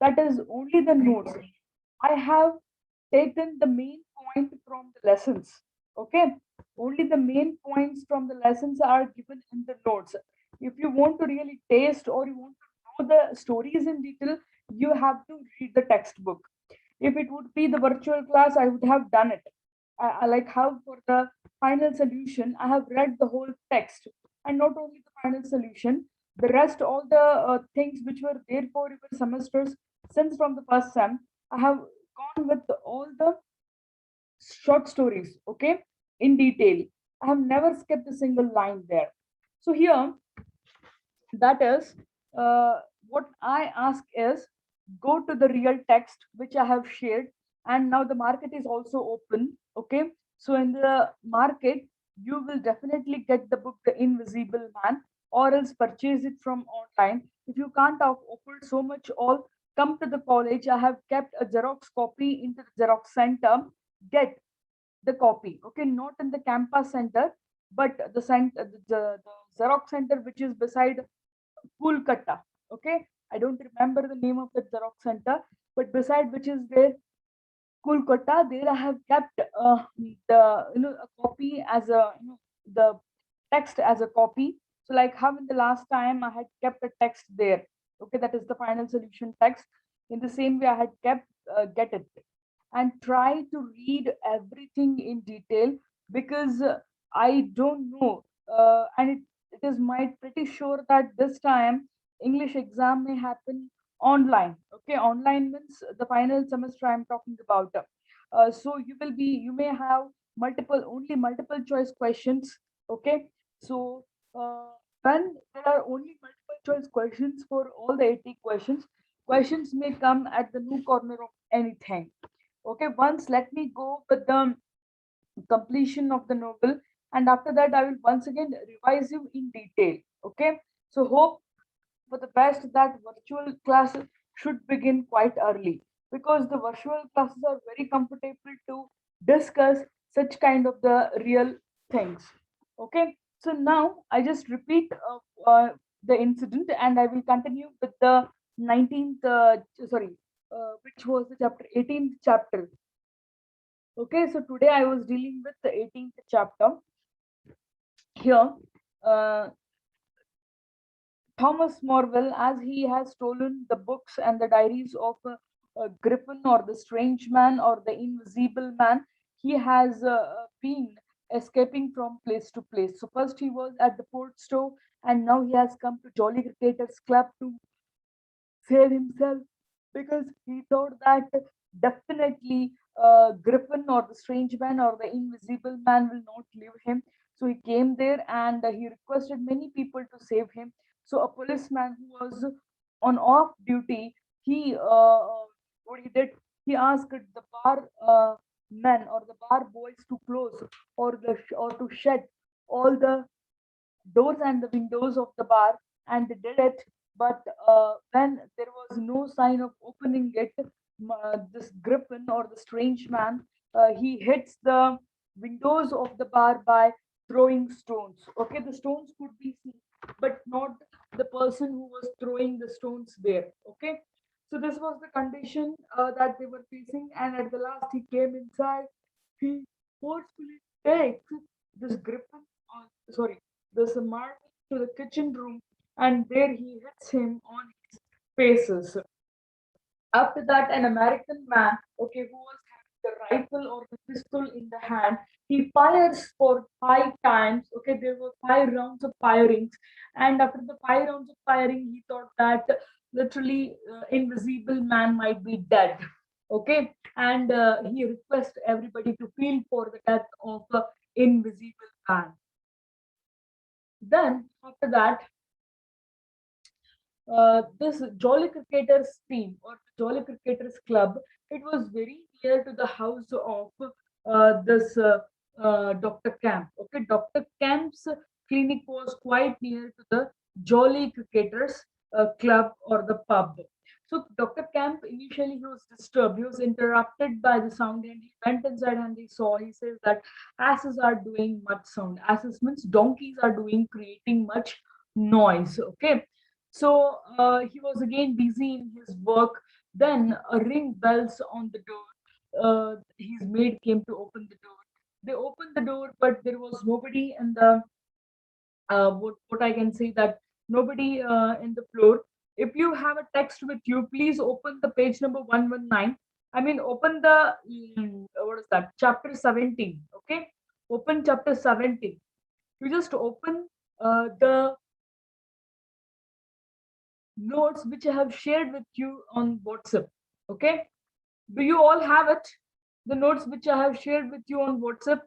that is only the notes. I have taken the main point from the lessons. Okay, only the main points from the lessons are given in the notes. If you want to really taste or you want to know the stories in detail, you have to read the textbook. If it would be the virtual class, I would have done it. I like how for the final solution, I have read the whole text, and not only the final solution, the rest, all the things which were there for your semesters since from the first sem, I have gone with all the short stories, okay, in detail. I have never skipped a single line there. So here, that is what I ask is go to the real text which I have shared, and now the market is also open. Okay, so in the market, you will definitely get the book The Invisible Man, or else purchase it from online. If you can't afford so much, all come to the college. I have kept a Xerox copy into the Xerox center. Get the copy, okay, not in the campus center, but the center, the Xerox center which is beside Kolkata. Okay, I don't remember the name of the Xerox center, but beside which is there Kolkata, there I have kept the a copy as a the text as a copy. So like how in the last time I had kept a text there. Okay, that is the final solution text. In the same way, I had kept get it and try to read everything in detail, because I don't know, and it is my pretty sure that this time English exam may happen online. Okay, online means the final semester I'm talking about. So you may have multiple choice questions. Okay, so when there are only multiple choice questions for all the 80 questions, questions may come at the new corner of anything. Okay, once let me go with the completion of the novel, and after that I will once again revise you in detail. Okay, so hope for the best that virtual classes should begin quite early, because the virtual classes are very comfortable to discuss such kind of the real things. Okay, so now I just repeat the incident, and I will continue with the 19th sorry which was the chapter 18th chapter. Okay, so today I was dealing with the 18th chapter. Here, uh, Thomas Morville, as he has stolen the books and the diaries of Griffin, or the Strange Man, or the Invisible Man, he has been escaping from place to place. So first he was at the port store, and now he has come to Jolly Cricketers Club to save himself, because he thought that definitely Griffin or the Strange Man or the Invisible Man will not leave him. So he came there, and he requested many people to save him. So a policeman who was on off duty, he what he did, he asked the bar men or the bar boys to close, or to shut all the doors and the windows of the bar, and they did it. But when there was no sign of opening it, this Griffin or the Strange Man, he hits the windows of the bar by throwing stones. Okay, the stones could be seen, but not the person who was throwing the stones there. Okay, so this was the condition that they were facing, and at the last he came inside. He forcefully takes this Griffin, sorry, this Mark, to the kitchen room, and there he hits him on his faces. After that, an American man, okay, who was having the rifle or the pistol in the hand, he fires for 5 times. Okay, there were 5 rounds of firings, and after the 5 rounds of firing, he thought that literally invisible man might be dead. Okay, and he requests everybody to feel for the death of invisible man. Then after that, this Jolly Cricketers team or Jolly Cricketers club, it was very near to the house of this Dr. Camp. Okay, Dr. Camp's clinic was quite near to the Jolly Cricketers club or the pub. So Dr. Camp initially he was disturbed. He was interrupted by the sound, and he went inside and he saw. He says that asses are doing much sound. Asses means donkeys are doing creating much noise. Okay, so he was again busy in his work. Then a ring bells on the door. His maid came to open the door. They opened the door, but there was nobody in the what I can say that nobody in the floor. If you have a text with you, please open the page number 119. I mean, open the what is that? Chapter 17. Okay, open chapter 17. You just open the notes which I have shared with you on WhatsApp. Okay, do you all have it? The notes which I have shared with you on WhatsApp.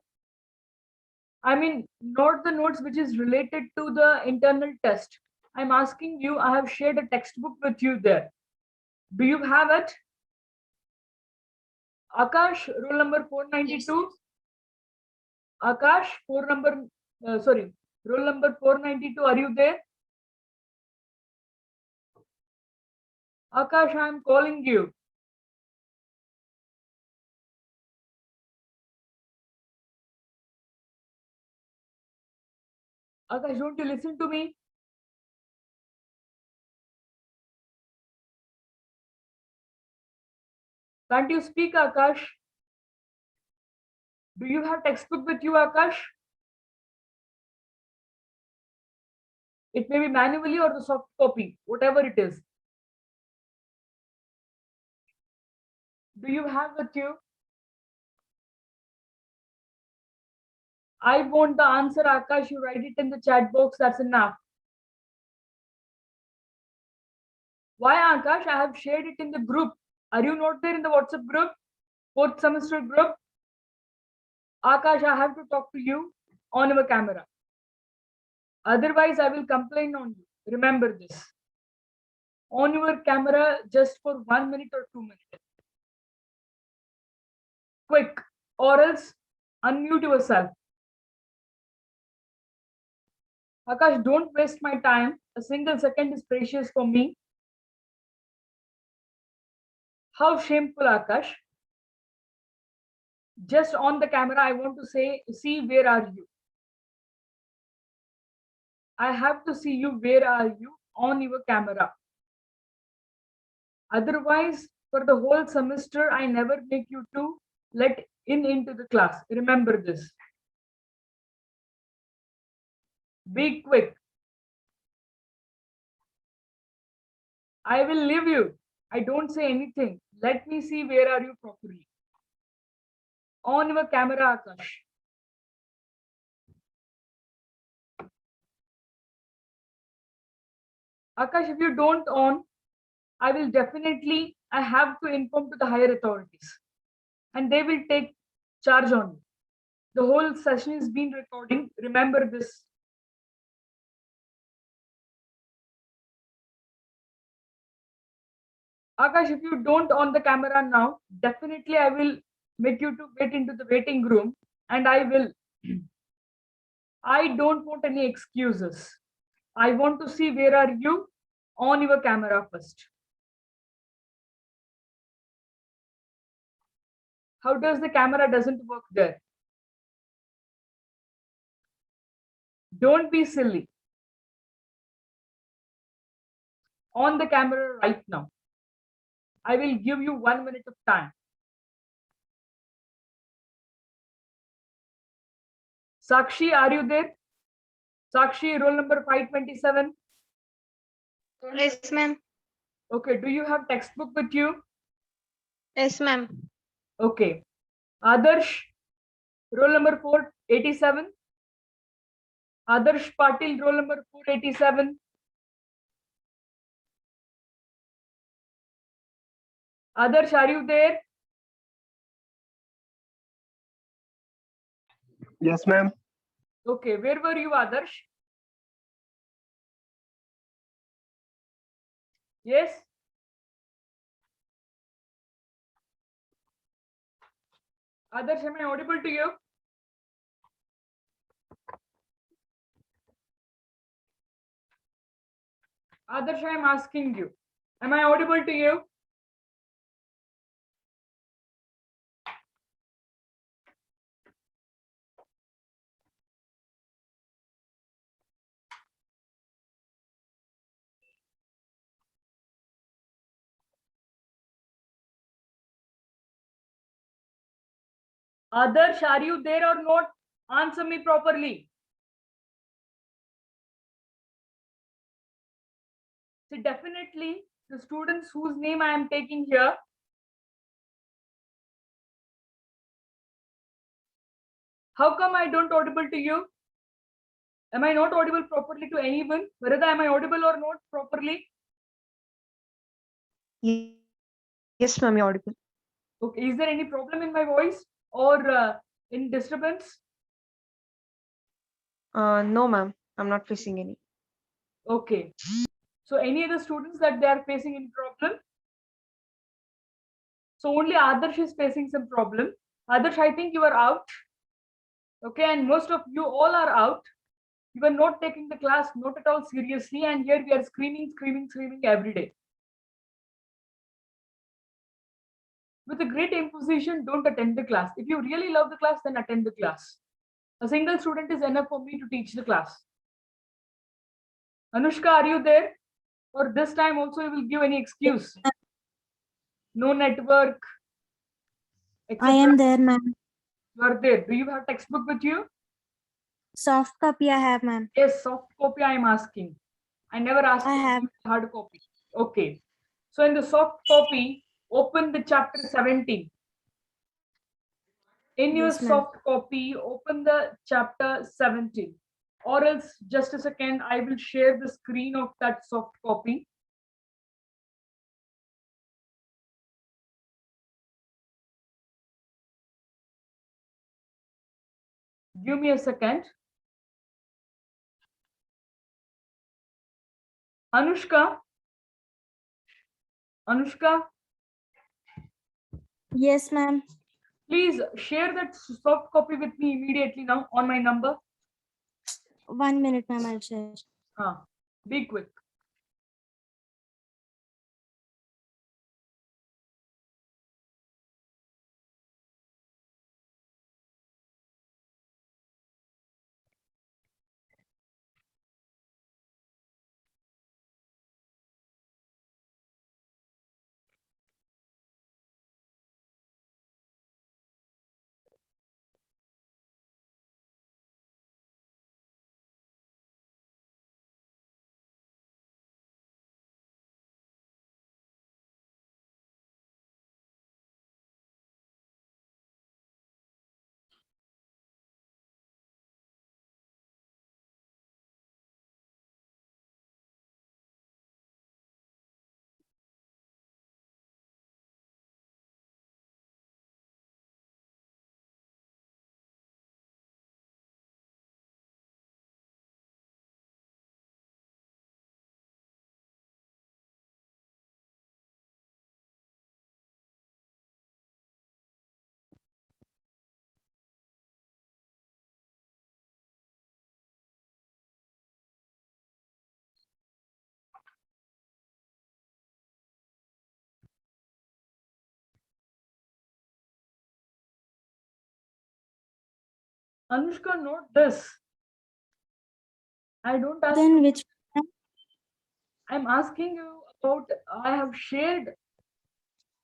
I mean, not the notes which is related to the internal test. I'm asking you, I have shared a textbook with you there. Do you have it? Akash, roll number 492. Akash, roll number 492. Are you there? Akash, I am calling you. Akash, don't you listen to me? Can't you speak, Akash? Do you have textbook with you, Akash? It may be manually or the soft copy, whatever it is. Do you have with you? I want the answer, Akash. You write it in the chat box. That's enough. Why, Akash? I have shared it in the group. Are you not there in the WhatsApp group? Fourth semester group? Akash, I have to talk to you on your camera. Otherwise, I will complain on you. Remember this. On your camera just for 1 minute or 2 minutes. Quick, or else unmute yourself. Akash, don't waste my time. A single second is precious for me. How shameful, Akash. Just on the camera, I want to say, see, where are you? I have to see you, where are you on your camera. Otherwise, for the whole semester, I never make you to let into the class. Remember this. Be quick. I will leave you. I don't say anything. Let me see where are you properly. On your camera, Akash. Akash, if you don't on, I will definitely, I have to inform to the higher authorities. And they will take charge on you. The whole session is being recording. Remember this. Akash, if you don't on the camera now, definitely I will make you to get into the waiting room and I will. I don't want any excuses. I want to see where are you on your camera first. How does the camera doesn't work there? Don't be silly. On the camera right now. I will give you 1 minute of time. Sakshi, are you there? Sakshi, roll number 527. Yes, ma'am. Okay, do you have textbook with you? Yes, ma'am. Okay. Adarsh, roll number 487. Adarsh Patil, roll number 487. Adarsh, are you there? Yes, ma'am. Okay, where were you, Adarsh? Yes? Adarsh, am I audible to you? Adarsh, I am asking you. Am I audible to you? Adarsh, are you there or not? Answer me properly. See, definitely the students whose name I am taking here. How come I don't audible to you? Am I not audible properly to anyone? Whether am I audible or not properly? Yes, ma'am, you're audible. Okay, is there any problem in my voice or in disturbance? No, ma'am, I'm not facing any. Okay. So any other students that they are facing any problem? So only Adarsh is facing some problem. Adarsh, I think you are out. Okay, and most of you all are out. You are not taking the class not at all seriously, and here we are screaming every day. With a great imposition, don't attend the class. If you really love the class, then attend the class. A single student is enough for me to teach the class. Anushka, are you there? Or this time also you will give any excuse? No network, I etc. am there, ma'am. You are there. Do you have textbook with you? Soft copy I have, ma'am. Yes, soft copy I am asking. I never asked I you have. hard copy. Okay. So in the soft copy, open the chapter 17. In your Yes, ma'am. soft copy, open the chapter 17. Or else, just a second, I will share the screen of that soft copy. Give me a second. Anushka? Anushka, Yes, ma'am. please share that soft copy with me immediately now on my number. 1 minute, ma'am. I'll share. Be quick. Anushka, note this. I don't ask Then you. which? I'm asking you about. I have shared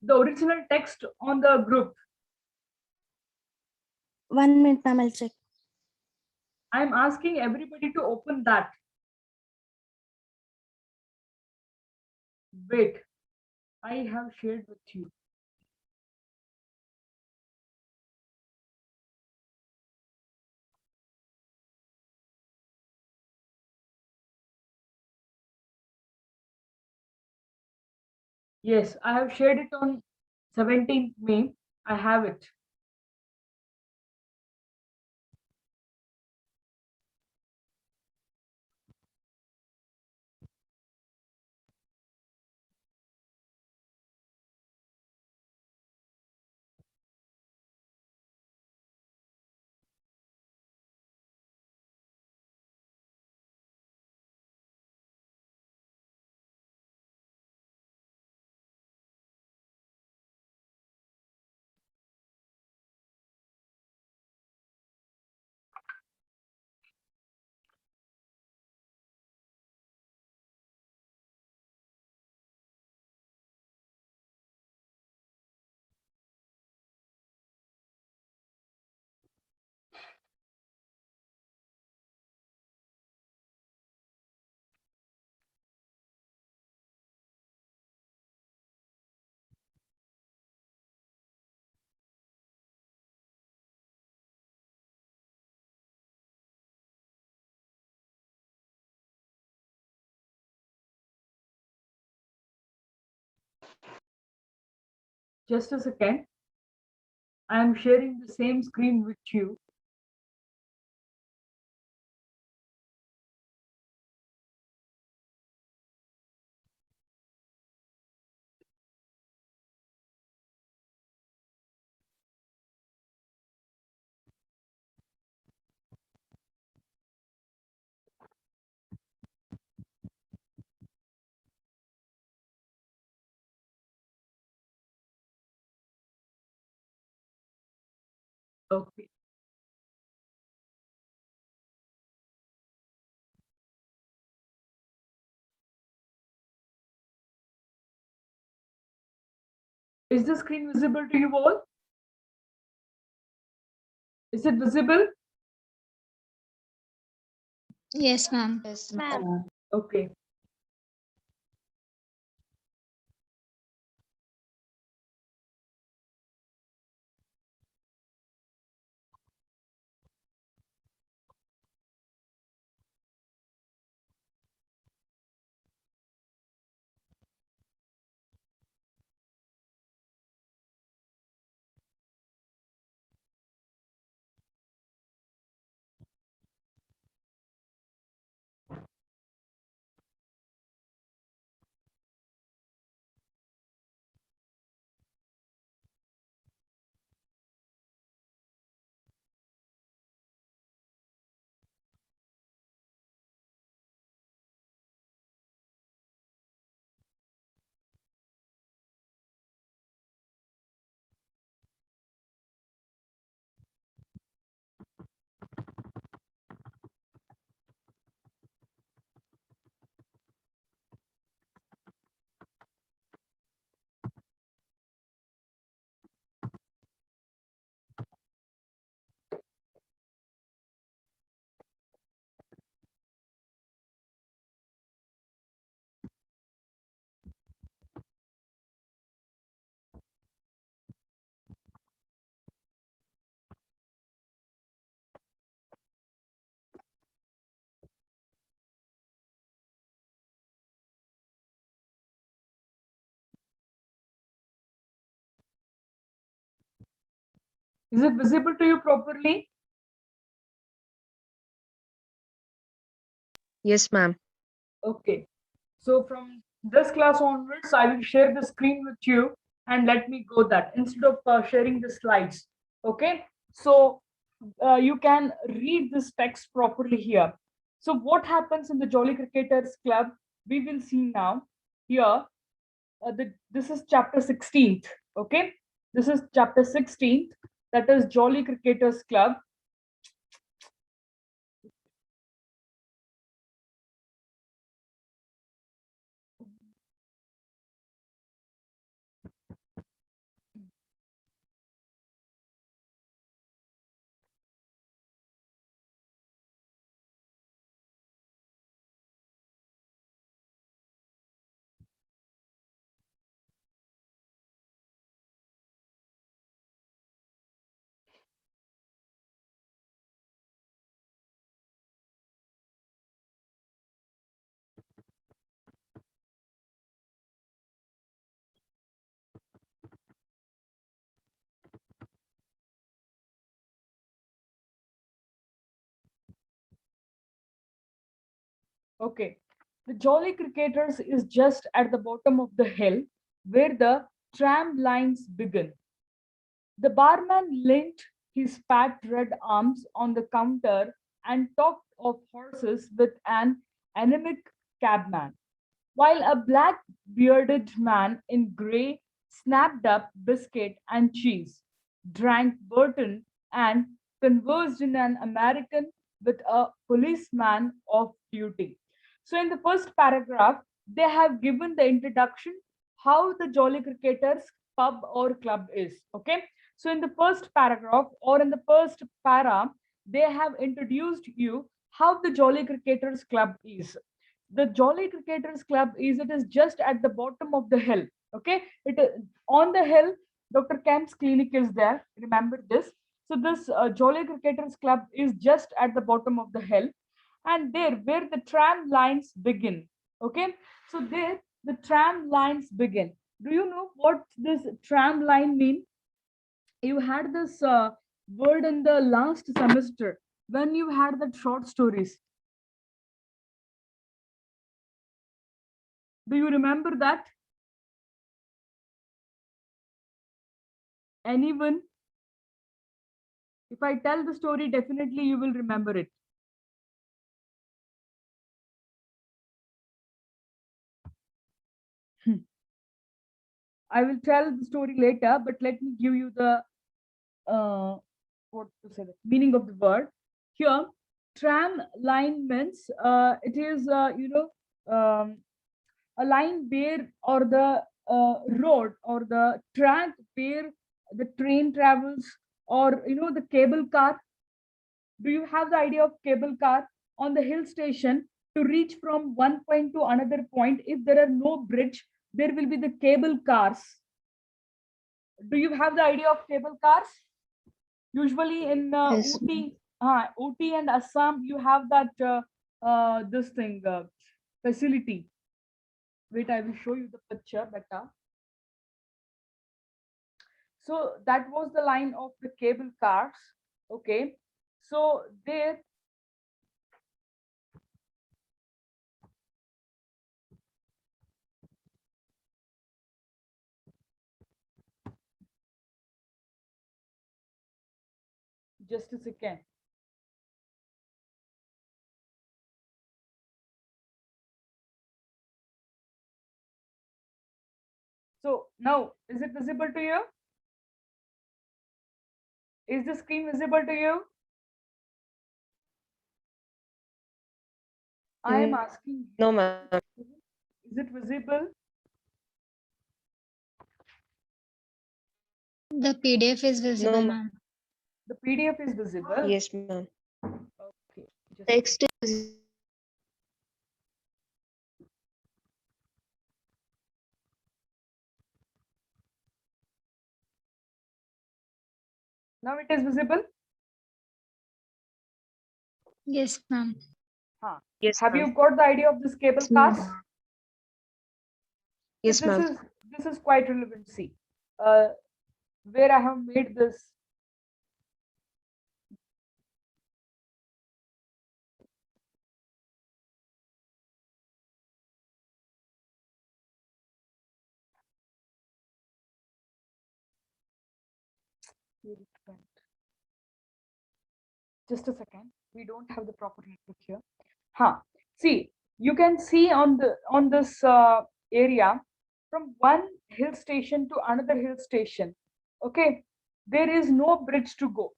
the original text on the group. 1 minute, ma'am. I'll check. I'm asking everybody to open that. Wait, I have shared with you. Yes, I have shared it on 17th May. I have it. Just a second. I am sharing the same screen with you. Okay. Is the screen visible to you all? Is it visible? Yes, ma'am. Yes, Ma'am. Okay. Is it visible to you properly? Yes, ma'am. Okay. So from this class onwards, I will share the screen with you and let me go that instead of sharing the slides. Okay. So you can read this text properly here. So what happens in the Jolly Cricketers Club? We will see now here. This is chapter 16th. Okay. This is chapter 16th. That is Jolly Cricketers Club. Okay. The Jolly Cricketers is just at the bottom of the hill where the tram lines begin. The barman linked his fat red arms on the counter and talked of horses with an anemic cabman, while a black bearded man in grey snapped up biscuit and cheese, drank Burton, and conversed in an American with a policeman off duty. So, in the first paragraph, they have given the introduction how the Jolly Cricketers pub or club is. Okay. So, in the first paragraph or in the first para, they have introduced you how the Jolly Cricketers Club is. The Jolly Cricketers Club is, it is just at the bottom of the hill. Okay, it on the hill. Dr. Kemp's clinic is there. Remember this. So this Jolly Cricketers Club is just at the bottom of the hill, and there where the tram lines begin. Okay, so there the tram lines begin. Do you know what this tram line mean? You had this word in the last semester when you had that short stories. Do you remember that? Anyone? If I tell the story, definitely you will remember it. I will tell the story later, but let me give you the what to say, the meaning of the word. Here, tram line means it is a line where, or the road or the track where the train travels, or the cable car. Do you have the idea of cable car on the hill station? To reach from one point to another point, if there are no bridge, there will be the cable cars. Do you have the idea of cable cars? Usually in Yes. Ooty and Assam, you have that this thing facility. Wait, I will show you the picture better. So that was the line of the cable cars. Okay, so there, just a second. So now, is it visible to you? Is the screen visible to you? I am asking, No, ma'am. is it visible? The PDF is visible, No, ma'am. The PDF is visible. yes, ma'am. Okay. Just Text is now it is visible. Yes, ma'am. yes, Have you ma'am. got the idea of this cable Yes, ma'am. cars? Yes, So ma'am. this is quite relevant. See, uh, where I have made this. Where it went. Just a second. We don't have the proper network here. See, you can see on the on this area from one hill station to another hill station. Okay, there is no bridge to go.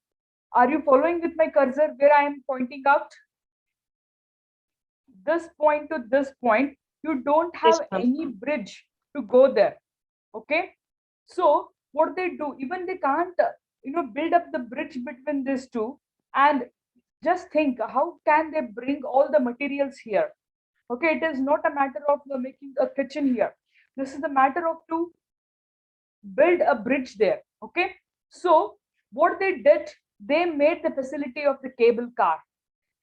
Are you following with my cursor where I am pointing out? This point to this point, you don't Yes, have ma'am. any bridge to go there. Okay, so what they do, even they can't build up the bridge between these two. And just think, how can they bring all the materials here? Okay, it is not a matter of making a kitchen here. This is the matter of to build a bridge there. Okay, so what they did, they made the facility of the cable car.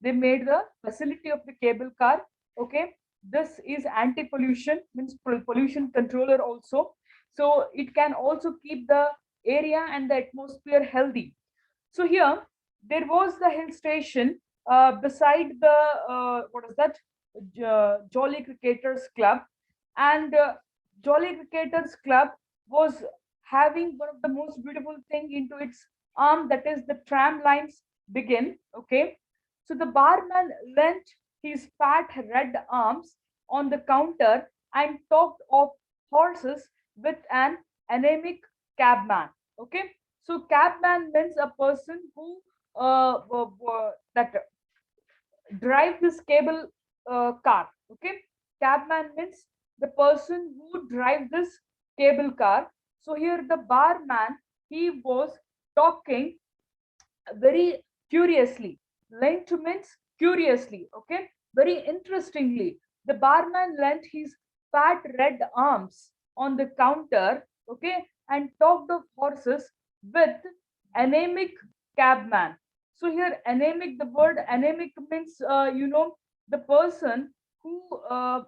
They made the facility of the cable car. Okay, this is anti-pollution, means pollution controller also. So it can also keep the area and the atmosphere healthy. So here there was the hill station beside the what is that, Jolly Cricketers Club. And Jolly Cricketers Club was having one of the most beautiful thing into its arm, that is the tram lines begin. Okay, so the barman leant his fat red arms on the counter and talked of horses with an anemic cabman. Okay, so cabman means a person who that drive this cable car. Okay, cabman means the person who drive this cable car. So here the barman, he was talking very curiously. Lent means curiously. Okay, very interestingly, the barman lent his fat red arms on the counter. Okay, and talked of horses with anemic cabman. So here anemic, the word anemic means the person who what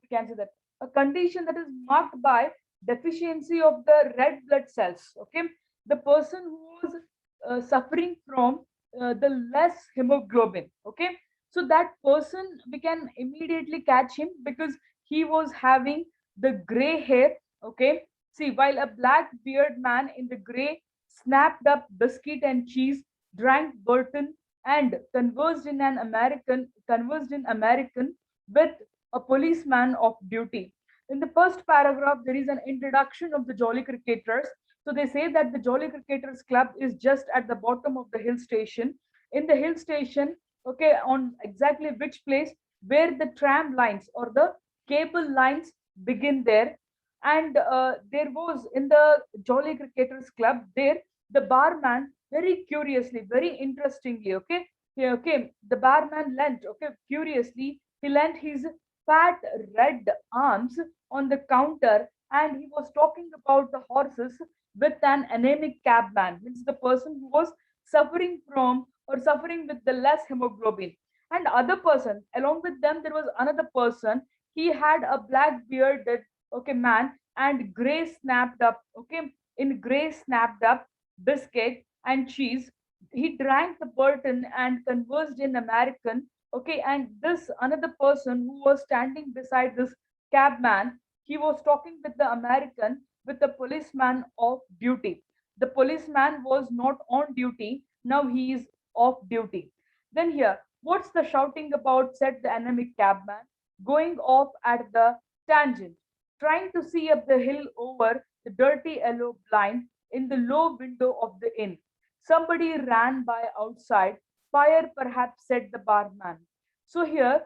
we can say, that a condition that is marked by deficiency of the red blood cells. Okay, the person who was suffering from the less hemoglobin. Okay, so that person, we can immediately catch him because he was having the gray hair. Okay, see, while a black beard man in the gray snapped up biscuit and cheese, drank Burton, and conversed in American with a policeman of duty. In the first paragraph, there is an introduction of the Jolly Cricketers. So they say that the Jolly Cricketers Club is just at the bottom of the hill station. In the hill station, okay, on exactly which place where the tram lines or the cable lines begin there. And there was in the Jolly Cricketers Club there, the barman very curiously, very interestingly, okay, yeah, okay, the barman lent, okay, curiously, he lent his fat red arms on the counter and he was talking about the horses with an anemic cabman, means the person who was suffering from or suffering with the less hemoglobin. And other person, along with them, there was another person. He had a black bearded, okay, man and gray snapped up, okay, in gray snapped up biscuit and cheese. He drank the Burton and conversed in American. Okay, and this another person who was standing beside this cabman, he was talking with the American with the policeman off duty. The policeman was not on duty, now he is off duty. Then here, what's the shouting about? Said the anemic cabman, going off at the tangent, trying to see up the hill over the dirty yellow blind in the low window of the inn. Somebody ran by outside. Fire, perhaps, said the barman. So here,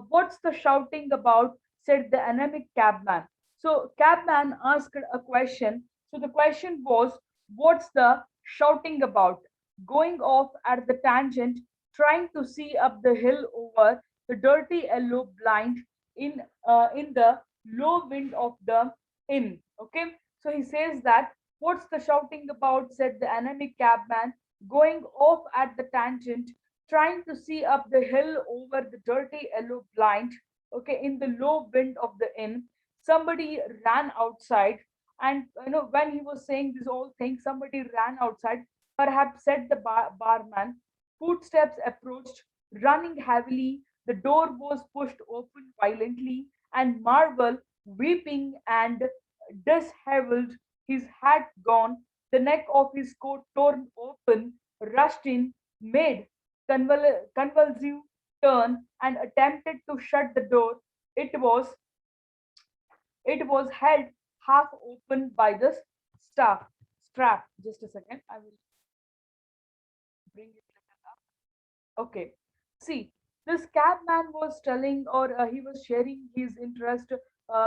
what's the shouting about? Said the anemic cabman. So cabman asked a question. So the question was, what's the shouting about? Going off at the tangent, trying to see up the hill over the dirty yellow blind in the low wind of the inn. Okay, so he says that, what's the shouting about? Said the anemic cabman, going off at the tangent, trying to see up the hill over the dirty yellow blind, okay, in the low wind of the inn. Somebody ran outside, and when he was saying this whole thing, somebody ran outside, perhaps, said the barman. Footsteps approached, running heavily. The door was pushed open violently, and Marvel, weeping and disheveled, his hat gone, the neck of his coat torn open, rushed in, made convulsive turn, and attempted to shut the door. It was held half open by the strap. Just a second, I will bring it up. Okay. See, this cabman was telling, or he was sharing his interest,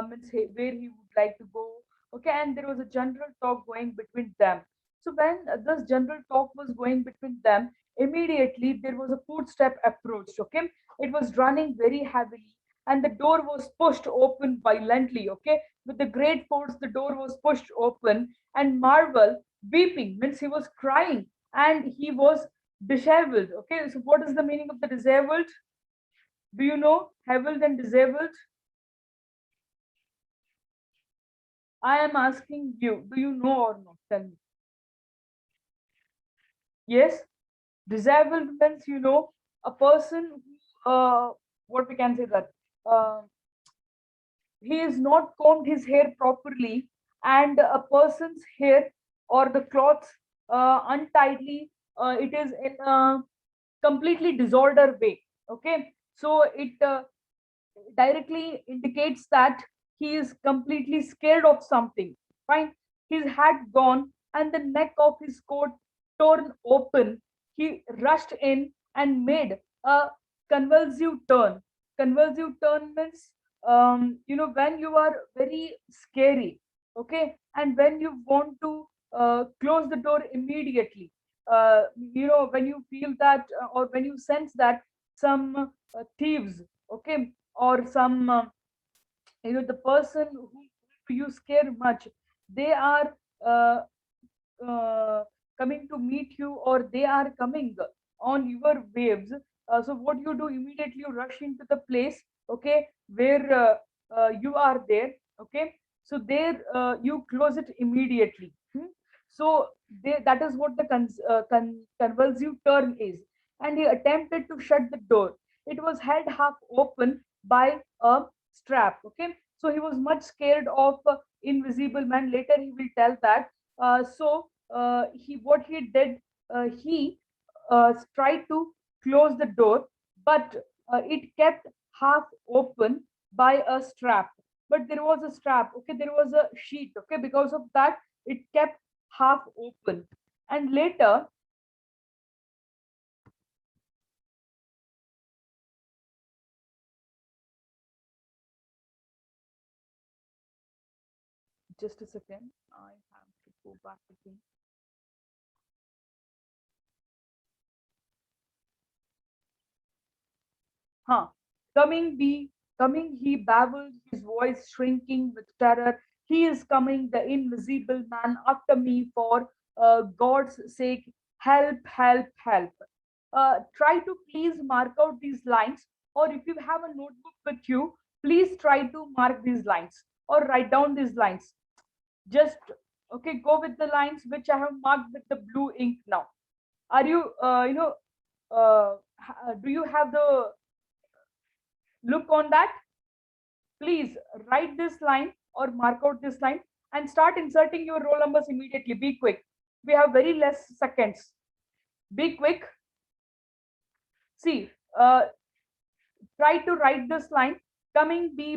means where he would like to go. Okay, and there was a general talk going between them. So when this general talk was going between them, immediately there was a footstep approached. Okay, it was running very heavily, and the door was pushed open violently. Okay, with the great force, the door was pushed open, and Marvel, weeping, means he was crying, and he was disheveled. Okay, so what is the meaning of the disheveled? Do you know heveled and disabled? I am asking you, do you know or not? Tell me. Yes, disabled means, a person who, what we can say that uh, he is not combed his hair properly, and a person's hair or the cloth untidily, it is in a completely disorder way. Okay, so it directly indicates that he is completely scared of something. Fine. His hat gone and the neck of his coat torn open. He rushed in and made a convulsive turn. Convulsive turn means, when you are very scary, okay, and when you want to close the door immediately, when you feel that, or when you sense that some thieves, okay, or some the person who you scare much, they are uh, coming to meet you, or they are coming on your waves. So what you do, immediately you rush into the place, okay, where you are there, okay, so there you close it immediately. So that is what the convulsive turn is. And he attempted to shut the door. It was held half open by a strap. Okay, so he was much scared of invisible man. Later he will tell that. He what he did, he tried to close the door, but it kept half open by a strap. But there was a strap, okay, there was a sheet, okay, because of that it kept half open. And later, just a second, I have to go back again. Huh. Coming, he babbled, his voice shrinking with terror. He is coming, the invisible man, after me, for God's sake, help, help, help. Try to please mark out these lines, or if you have a notebook with you, please try to mark these lines or write down these lines. Just, okay, go with the lines which I have marked with the blue ink now. Are you, do you have the look on that? Please write this line or mark out this line and start inserting your roll numbers immediately. Be quick. We have very less seconds. Be quick. See, try to write this line. Coming, he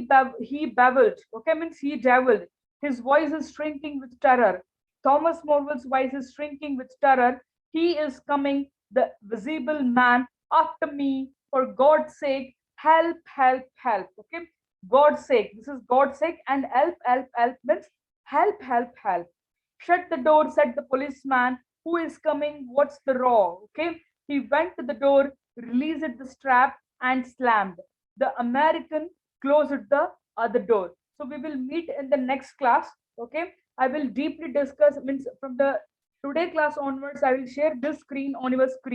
babbled. Okay, means he javeled. His voice is shrinking with terror. Thomas Morville's voice is shrinking with terror. He is coming, the visible man, after me. For God's sake, help, help, help. Okay, God's sake. This is God's sake, and help, help, help means help, help, help. Shut the door, said the policeman. Who is coming? What's the row? Okay, he went to the door, released the strap, and slammed. The American closed the other door. So we will meet in the next class. Okay, I will deeply discuss, means from the today class onwards, I will share this screen on your screen.